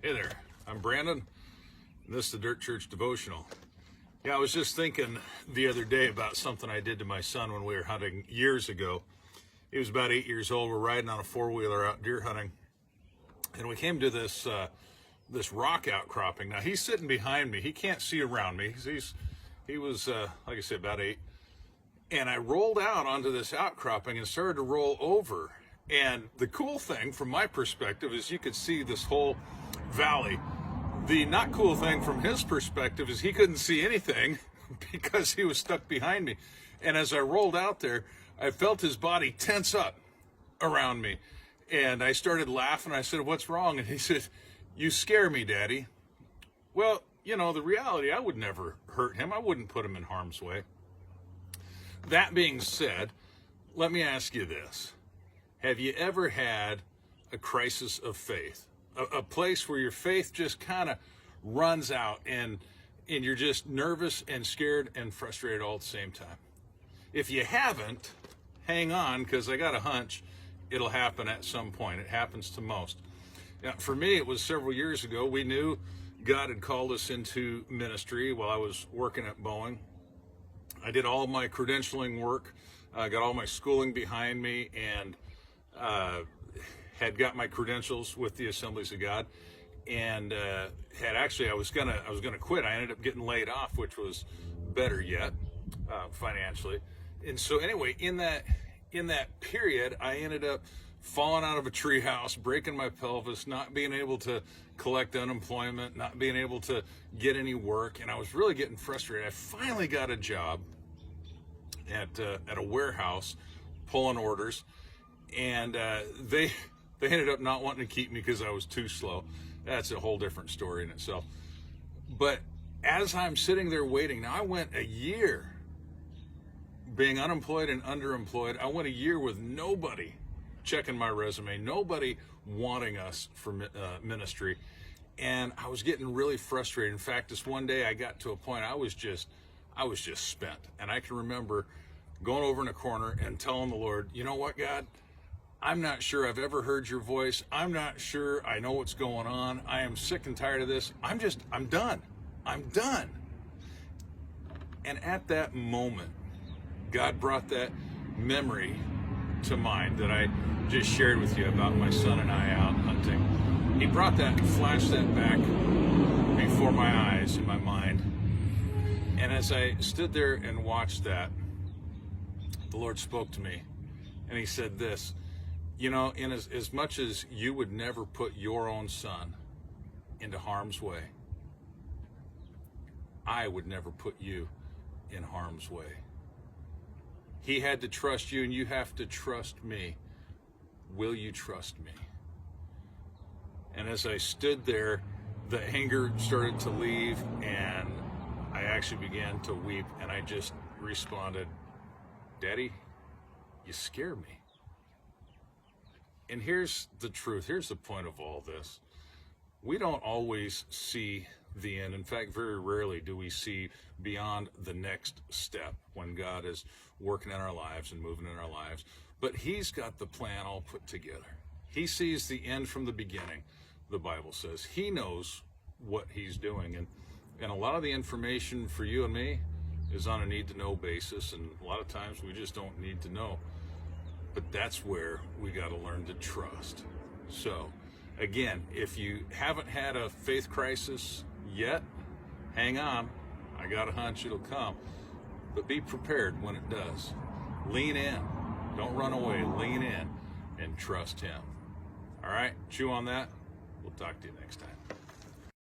Hey there, I'm Brandon, and this is the Dirt Church Devotional. Yeah, I was just thinking the other day about something I did to my son when we were hunting years ago. He was about 8 years old. We're riding on a four-wheeler out deer hunting, and we came to this rock outcropping. Now, he's sitting behind me. He can't see around me. He was, like I said, about 8. And I rolled out onto this outcropping and started to roll over. And the cool thing from my perspective is you could see this whole valley. The not cool thing from his perspective is he couldn't see anything because he was stuck behind me. And as I rolled out there, I felt his body tense up around me. And I started laughing. I said, "What's wrong?" And he said, "You scare me, Daddy." Well, the reality, I would never hurt him. I wouldn't put him in harm's way. That being said, let me ask you this. Have you ever had a crisis of faith? A place where your faith just kind of runs out and you're just nervous and scared and frustrated all at the same time? If you haven't, hang on, because I got a hunch it'll happen at some point. It happens to most. Now, for me, it was several years ago. We knew God had called us into ministry while I was working at Boeing. I did all my credentialing work, got all my schooling behind me, and had got my credentials with the Assemblies of God, and I was gonna quit. I ended up getting laid off, which was better yet, financially. And so anyway, in that period, I ended up falling out of a treehouse, breaking my pelvis, not being able to collect unemployment, not being able to get any work, and I was really getting frustrated. I finally got a job at a warehouse pulling orders, and they ended up not wanting to keep me because I was too slow. That's a whole different story in itself. But as I'm sitting there waiting, now I went a year being unemployed and underemployed. I went a year with nobody checking my resume, nobody wanting us for ministry, and I was getting really frustrated. In fact, this one day I got to a point I was just spent, and I can remember going over in a corner and telling the Lord, "You know what, God? I'm not sure I've ever heard your voice. I'm not sure I know what's going on. I am sick and tired of this. I'm done. I'm done." And at that moment, God brought that memory to mind that I just shared with you about my son and I out hunting. He flashed that back before my eyes in my mind. And as I stood there and watched that, the Lord spoke to me, and he said this, in as much as you would never put your own son into harm's way, I would never put you in harm's way. He had to trust you, and you have to trust me. Will you trust me? And as I stood there, the anger started to leave, and I actually began to weep, and I just responded, "Daddy, you scare me." And here's the truth. Here's the point of all this. We don't always see the end. In fact, very rarely do we see beyond the next step when God is working in our lives and moving in our lives. But he's got the plan all put together. He sees the end from the beginning, the Bible says. He knows what he's doing. And a lot of the information for you and me is on a need-to-know basis, and a lot of times we just don't need to know. But that's where we got to learn to trust. So, again, if you haven't had a faith crisis yet, hang on. I got a hunch it'll come. But be prepared when it does. Lean in. Don't run away. Lean in and trust him. All right? Chew on that. We'll talk to you next time.